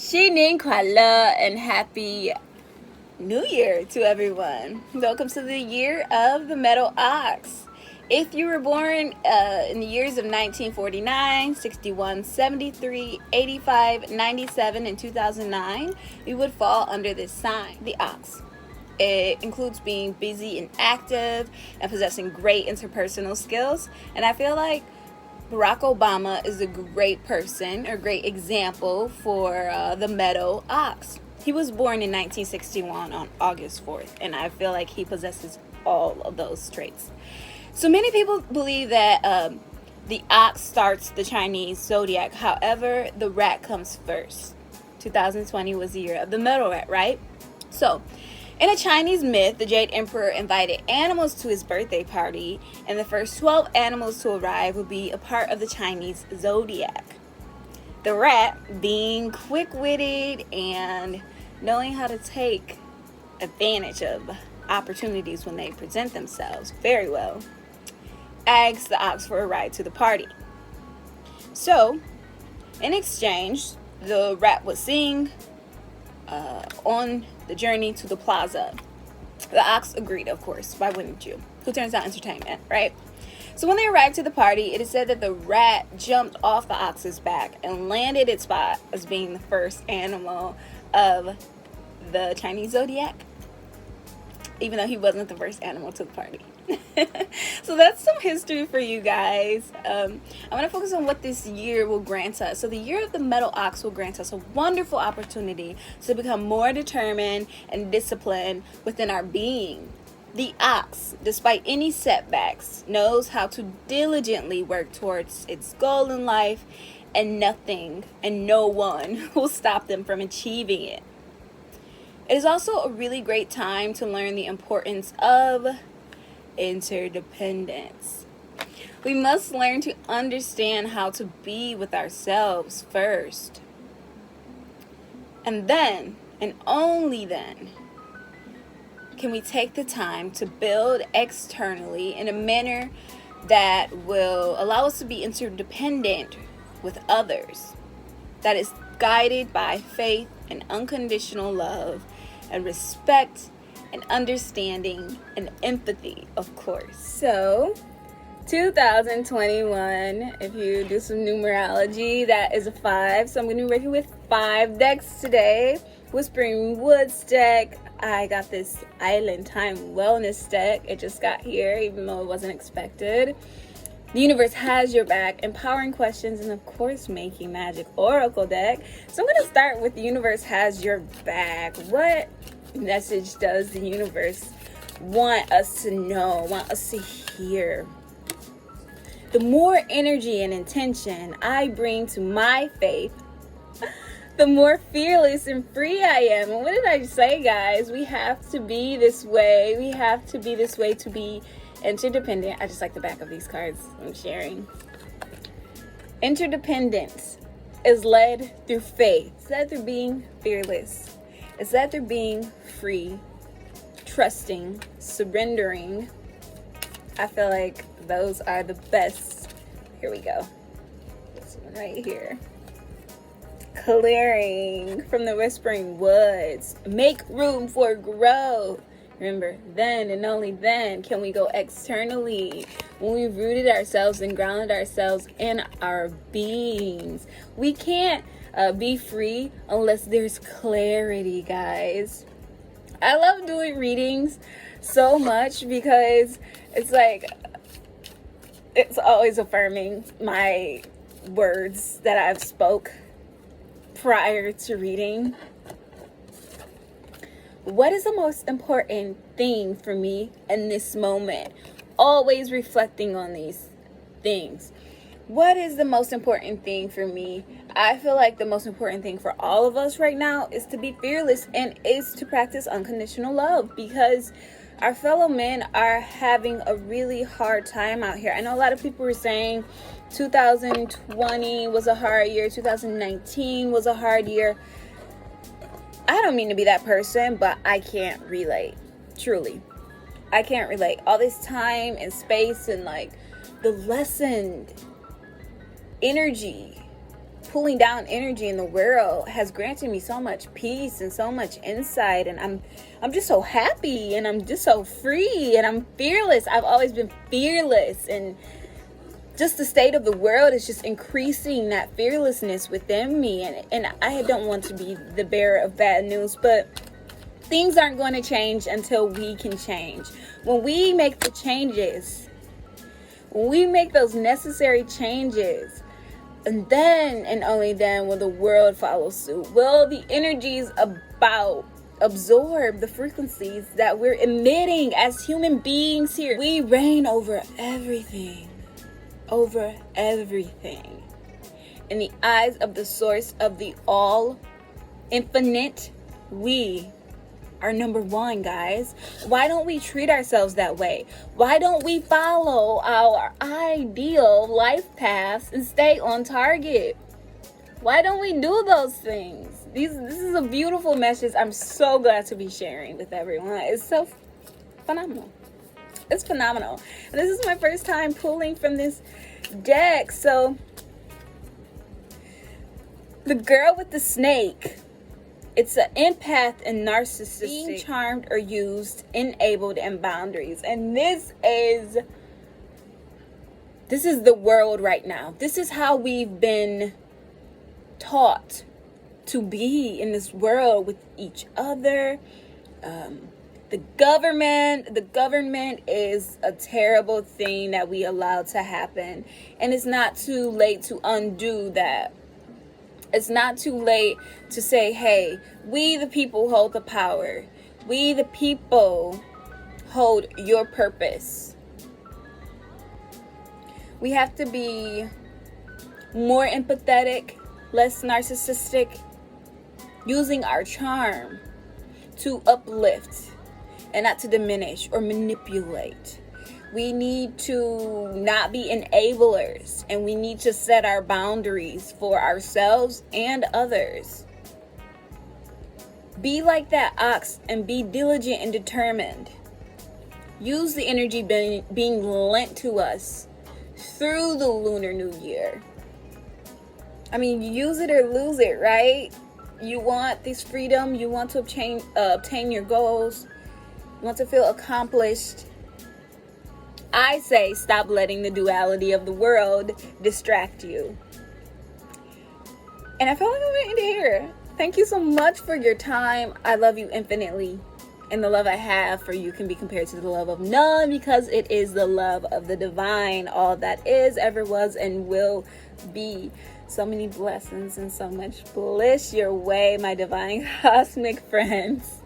新年快乐 and happy New Year to everyone. Welcome to the year of the metal ox. If you were born in the years of 1949, 61, 73, 85, 97, and 2009, you would fall under this sign, the ox. It includes being busy and active and possessing great interpersonal skills. And I feel like Barack Obama is a great person or great example for the meadow ox. He was born in 1961 on August 4th, and I feel like he possesses all of those traits. So many people believe that the ox starts the Chinese zodiac. However, the rat comes first. 2020 was the year of the meadow rat, right? So, in a Chinese myth, the Jade Emperor invited animals to his birthday party, and the first 12 animals to arrive would be a part of the Chinese zodiac. The rat, being quick-witted and knowing how to take advantage of opportunities when they present themselves very well, asked the ox for a ride to the party. So, in exchange, the rat would sing on the journey to the plaza. The ox agreed, of course. Why wouldn't you? Who turns down entertainment, right? So when they arrived to the party, it is said that the rat jumped off the ox's back and landed its spot as being the first animal of the Chinese zodiac, even though he wasn't the first animal to the party. So that's some history for you guys. I want to focus on what this year will grant us. So the year of the metal ox will grant us a wonderful opportunity to become more determined and disciplined within our being. The ox, despite any setbacks, knows how to diligently work towards its goal in life, and nothing and no one will stop them from achieving it. It is also a really great time to learn the importance of interdependence. We must learn to understand how to be with ourselves first. And then, and only then, can we take the time to build externally in a manner that will allow us to be interdependent with others, that is guided by faith and unconditional love and respect and understanding and empathy, of course. So 2021, if you do some numerology, that is a 5. So I'm going to be working with 5 decks today. Whispering Woods deck. I got this Island Time Wellness deck. It just got here, even though it wasn't expected. The Universe Has Your Back, Empowering Questions, and of course, Making Magic Oracle deck. So I'm going to start with The Universe Has Your Back. What message does the universe want us to know, want us to hear? The more energy and intention I bring to my faith, the more fearless and free I am. And what did I say, guys? We have to be this way. We have to be this way to be interdependent. I just like the back of these cards I'm sharing. Interdependence is led through faith. It's led through being fearless. It's led through being free, trusting, surrendering. I feel like those are the best. Here we go. This one right here. Clearing from the Whispering Woods. Make room for growth. Remember, then and only then can we go externally. When we've rooted ourselves and grounded ourselves in our beings. We can't be free unless there's clarity, guys. I love doing readings so much because it's like, it's always affirming my words that I've spoke prior to reading. What is the most important thing for me in this moment? Always reflecting on these things. What is the most important thing for me? I feel like the most important thing for all of us right now is to be fearless and is to practice unconditional love, because our fellow men are having a really hard time out here. I know a lot of people were saying 2020 was a hard year, 2019 was a hard year. I don't mean to be that person, but I can't relate. Truly. I can't relate. All this time and space and like the lessened energy pulling down energy in the world has granted me so much peace and so much insight, and I'm just so happy, and I'm just so free, and I'm fearless. I've always been fearless, and just the state of the world is just increasing that fearlessness within me, and I don't want to be the bearer of bad news, but things aren't going to change until we can change. When we make the changes, when we make those necessary changes, and then and only then will the world follow suit. Will the energies about absorb the frequencies that we're emitting as human beings here? We reign over everything. Over everything. In the eyes of the source of the all infinite, we are number one, guys. Why don't we treat ourselves that way? Why don't we follow our ideal life paths and stay on target? Why don't we do those things? This is a beautiful message I'm so glad to be sharing with everyone. It's so phenomenal. It's phenomenal. And this is my first time pulling from this deck. So, the girl with the snake. It's an empath and narcissistic. Being charmed or used, enabled, and boundaries. And this is the world right now. This is how we've been taught to be in this world with each other. The government is a terrible thing that we allow to happen. And it's not too late to undo that. It's not too late to say, hey, we the people hold the power. We the people hold your purpose. We have to be more empathetic, less narcissistic, using our charm to uplift and not to diminish or manipulate. We need to not be enablers, and we need to set our boundaries for ourselves and others. Be like that ox and be diligent and determined. Use the energy being lent to us through the Lunar New Year. I mean, use it or lose it, right? You want this freedom, you want to obtain your goals, you want to feel accomplished. I say stop letting the duality of the world distract you. And I feel like I'm going to end it here. Thank you so much for your time. I love you infinitely. And the love I have for you can be compared to the love of none, because it is the love of the divine, all that is, ever was, and will be. So many blessings and so much bliss your way, my divine cosmic friends.